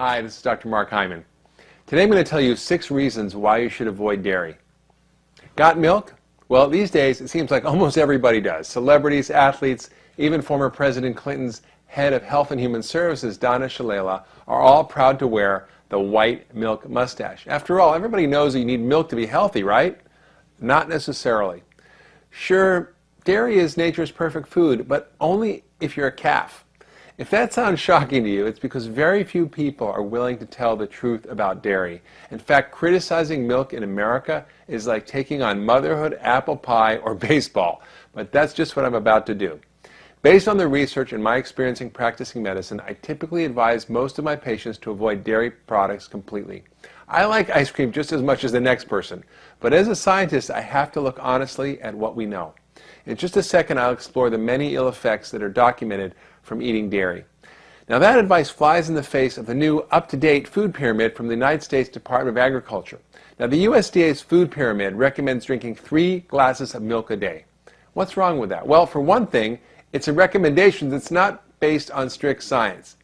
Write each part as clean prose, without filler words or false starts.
Hi, this is Dr. Mark Hyman. Today I'm going to tell you 6 reasons why you should avoid dairy. Got milk? Well, these days it seems like almost everybody does. Celebrities, athletes, even former President Clinton's head of Health and Human Services, Donna Shalala, are all proud to wear the white milk mustache. After all, everybody knows that you need milk to be healthy, right? Not necessarily. Sure, dairy is nature's perfect food, but only if you're a calf. If that sounds shocking to you, it's because very few people are willing to tell the truth about dairy. In fact, criticizing milk in America is like taking on motherhood, apple pie, or baseball. But that's just what I'm about to do. Based on the research and my experience in practicing medicine, I typically advise most of my patients to avoid dairy products completely. I like ice cream just as much as the next person, but as a scientist, I have to look honestly at what we know. In just a second, I'll explore the many ill effects that are documented from eating dairy. Now, that advice flies in the face of the new up-to-date food pyramid from the United States Department of Agriculture. Now, the USDA's food pyramid recommends drinking 3 glasses of milk a day. What's wrong with that? Well, for one thing, it's a recommendation that's not based on strict science.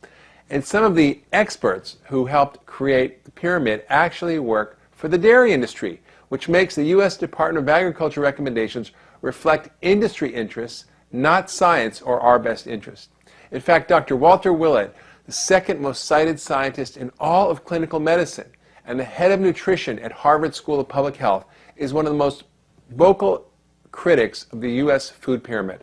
And some of the experts who helped create the pyramid actually work for the dairy industry, which makes the U.S. Department of Agriculture recommendations reflect industry interests, not science or our best interest. In fact, Dr. Walter Willett, the second most cited scientist in all of clinical medicine and the head of nutrition at Harvard School of Public Health, is one of the most vocal critics of the U.S. food pyramid.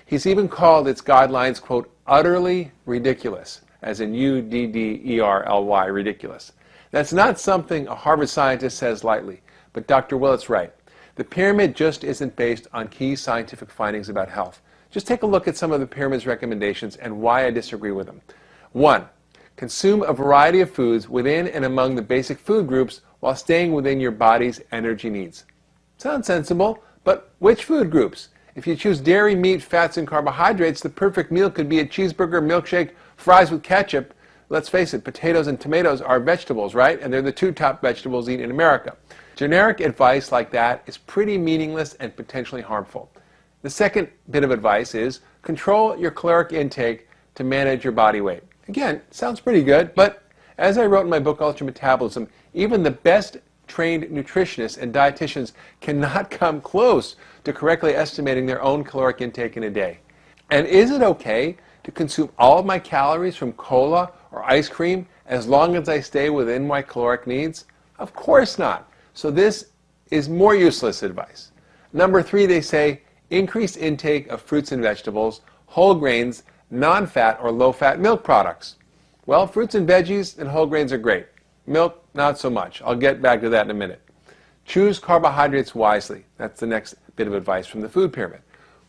He's even called its guidelines, quote, utterly ridiculous, as in U-D-D-E-R-L-Y, ridiculous. That's not something a Harvard scientist says lightly, but Dr. Willett's right. The pyramid just isn't based on key scientific findings about health. Just take a look at some of the pyramid's recommendations and why I disagree with them. 1. Consume a variety of foods within and among the basic food groups while staying within your body's energy needs. Sounds sensible, but which food groups? If you choose dairy, meat, fats, and carbohydrates, the perfect meal could be a cheeseburger, milkshake, fries with ketchup. Let's face it, potatoes and tomatoes are vegetables, right? And they're the 2 top vegetables eaten in America. Generic advice like that is pretty meaningless and potentially harmful. The second bit of advice is control your caloric intake to manage your body weight. Again, sounds pretty good, but as I wrote in my book, Ultra Metabolism, even the best trained nutritionists and dietitians cannot come close to correctly estimating their own caloric intake in a day. And is it okay to consume all of my calories from cola or ice cream as long as I stay within my caloric needs? Of course not. So this is more useless advice. Number 3, they say, increase intake of fruits and vegetables, whole grains, non-fat or low-fat milk products. Well, fruits and veggies and whole grains are great. Milk, not so much. I'll get back to that in a minute. Choose carbohydrates wisely. That's the next bit of advice from the food pyramid.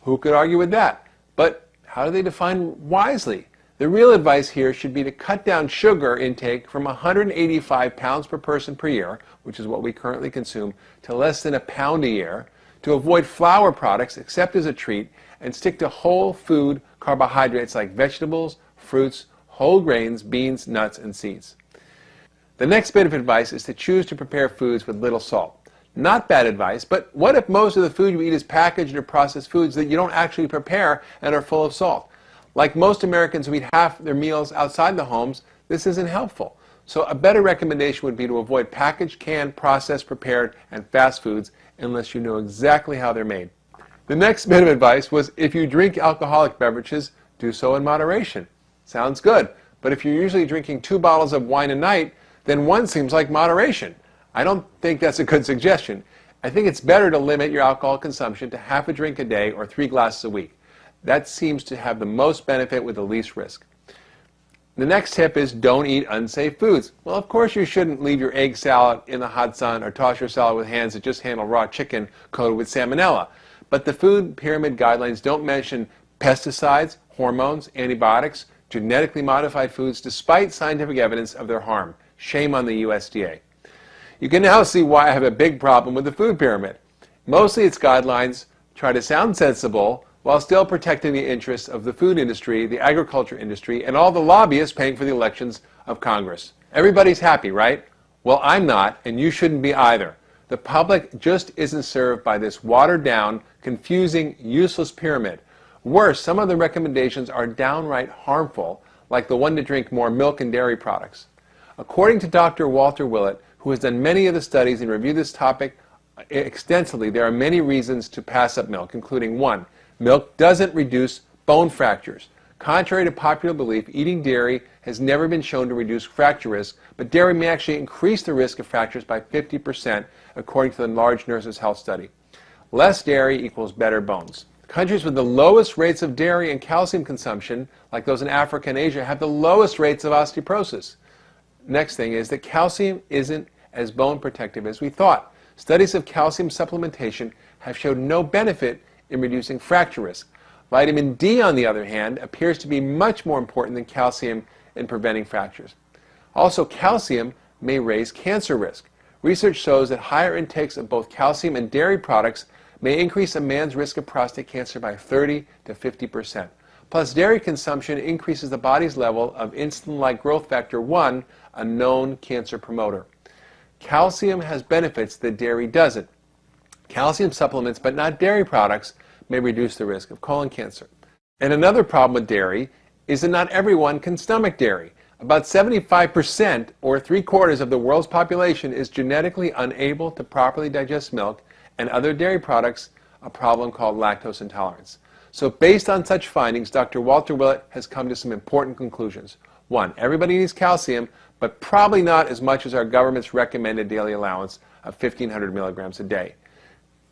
Who could argue with that? But how do they define wisely? The real advice here should be to cut down sugar intake from 185 pounds per person per year, which is what we currently consume, to less than a pound a year, to avoid flour products except as a treat, and stick to whole food carbohydrates like vegetables, fruits, whole grains, beans, nuts, and seeds. The next bit of advice is to choose to prepare foods with little salt. Not bad advice, but what if most of the food you eat is packaged or processed foods that you don't actually prepare and are full of salt? Like most Americans who eat half their meals outside the homes, this isn't helpful. So a better recommendation would be to avoid packaged, canned, processed, prepared, and fast foods unless you know exactly how they're made. The next bit of advice was if you drink alcoholic beverages, do so in moderation. Sounds good, but if you're usually drinking 2 bottles of wine a night, then 1 seems like moderation. I don't think that's a good suggestion. I think it's better to limit your alcohol consumption to half a drink a day or 3 glasses a week. That seems to have the most benefit with the least risk. The next tip is don't eat unsafe foods. Well, of course you shouldn't leave your egg salad in the hot sun or toss your salad with hands that just handle raw chicken coated with salmonella. But the food pyramid guidelines don't mention pesticides, hormones, antibiotics, genetically modified foods, despite scientific evidence of their harm. Shame on the USDA. You can now see why I have a big problem with the food pyramid. Mostly its guidelines try to sound sensible while still protecting the interests of the food industry, the agriculture industry, and all the lobbyists paying for the elections of Congress. Everybody's happy, right? Well, I'm not, and you shouldn't be either. The public just isn't served by this watered-down, confusing, useless pyramid. Worse, some of the recommendations are downright harmful, like the one to drink more milk and dairy products. According to Dr. Walter Willett, who has done many of the studies and reviewed this topic extensively, there are many reasons to pass up milk, including 1. Milk doesn't reduce bone fractures. Contrary to popular belief, eating dairy has never been shown to reduce fracture risk, but dairy may actually increase the risk of fractures by 50%, according to the Large Nurses' Health Study. Less dairy equals better bones. Countries with the lowest rates of dairy and calcium consumption, like those in Africa and Asia, have the lowest rates of osteoporosis. Next thing is that calcium isn't as bone protective as we thought. Studies of calcium supplementation have showed no benefit in reducing fracture risk. Vitamin D, on the other hand, appears to be much more important than calcium in preventing fractures. Also, calcium may raise cancer risk. Research shows that higher intakes of both calcium and dairy products may increase a man's risk of prostate cancer by 30 to 50%. Plus, dairy consumption increases the body's level of insulin-like growth factor 1, a known cancer promoter. Calcium has benefits that dairy doesn't. Calcium supplements, but not dairy products, may reduce the risk of colon cancer. And another problem with dairy is that not everyone can stomach dairy. About 75%, or 3/4 of the world's population, is genetically unable to properly digest milk and other dairy products, a problem called lactose intolerance. So based on such findings, Dr. Walter Willett has come to some important conclusions. 1. Everybody needs calcium, but probably not as much as our government's recommended daily allowance of 1,500 milligrams a day.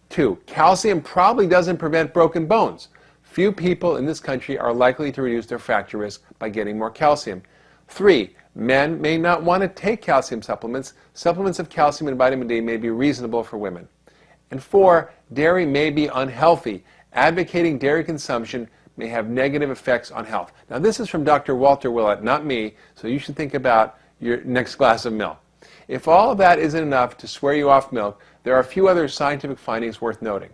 2. Calcium probably doesn't prevent broken bones. Few people in this country are likely to reduce their fracture risk by getting more calcium. 3. Men may not want to take calcium supplements. Supplements of calcium and vitamin D may be reasonable for women. And 4. Dairy may be unhealthy. Advocating dairy consumption may have negative effects on health. Now, this is from Dr. Walter Willett, not me, so you should think about your next glass of milk. If all of that isn't enough to swear you off milk, there are a few other scientific findings worth noting.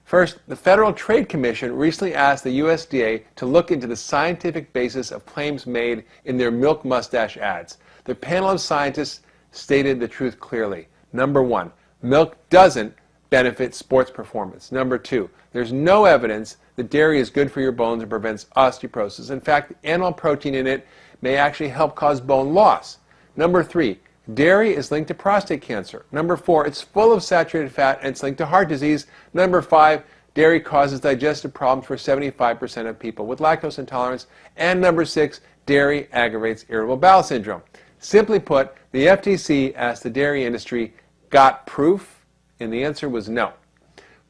First, the Federal Trade Commission recently asked the USDA to look into the scientific basis of claims made in their milk mustache ads. The panel of scientists stated the truth clearly. Number 1, milk doesn't benefit sports performance. Number 2, there's no evidence that dairy is good for your bones and prevents osteoporosis. In fact, animal protein in it may actually help cause bone loss. Number 3, dairy is linked to prostate cancer. Number 4, it's full of saturated fat and it's linked to heart disease. Number 5, dairy causes digestive problems for 75% of people with lactose intolerance. And number 6, dairy aggravates irritable bowel syndrome. Simply put, the FTC asked the dairy industry, got proof? And the answer was no.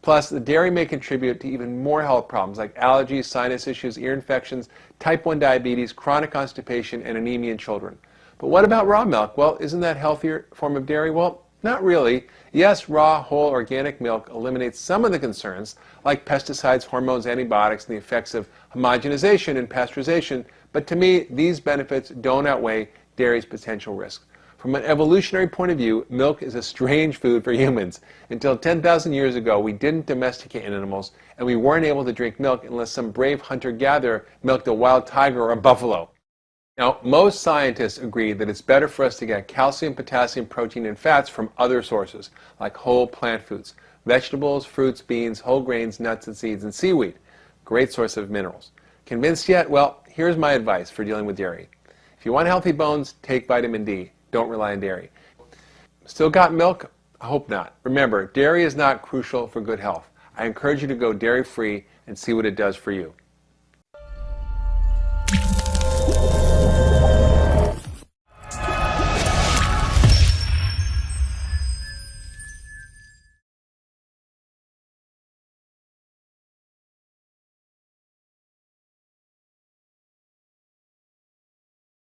Plus, the dairy may contribute to even more health problems like allergies, sinus issues, ear infections, type 1 diabetes, chronic constipation, and anemia in children. But what about raw milk? Well, isn't that a healthier form of dairy? Well, not really. Yes, raw, whole, organic milk eliminates some of the concerns, like pesticides, hormones, antibiotics, and the effects of homogenization and pasteurization. But to me, these benefits don't outweigh dairy's potential risks. From an evolutionary point of view, milk is a strange food for humans. Until 10,000 years ago, we didn't domesticate animals, and we weren't able to drink milk unless some brave hunter-gatherer milked a wild tiger or a buffalo. Now, most scientists agree that it's better for us to get calcium, potassium, protein, and fats from other sources, like whole plant foods, vegetables, fruits, beans, whole grains, nuts and seeds, and seaweed. Great source of minerals. Convinced yet? Well, here's my advice for dealing with dairy. If you want healthy bones, take vitamin D. Don't rely on dairy. Still got milk? I hope not. Remember, dairy is not crucial for good health. I encourage you to go dairy-free and see what it does for you.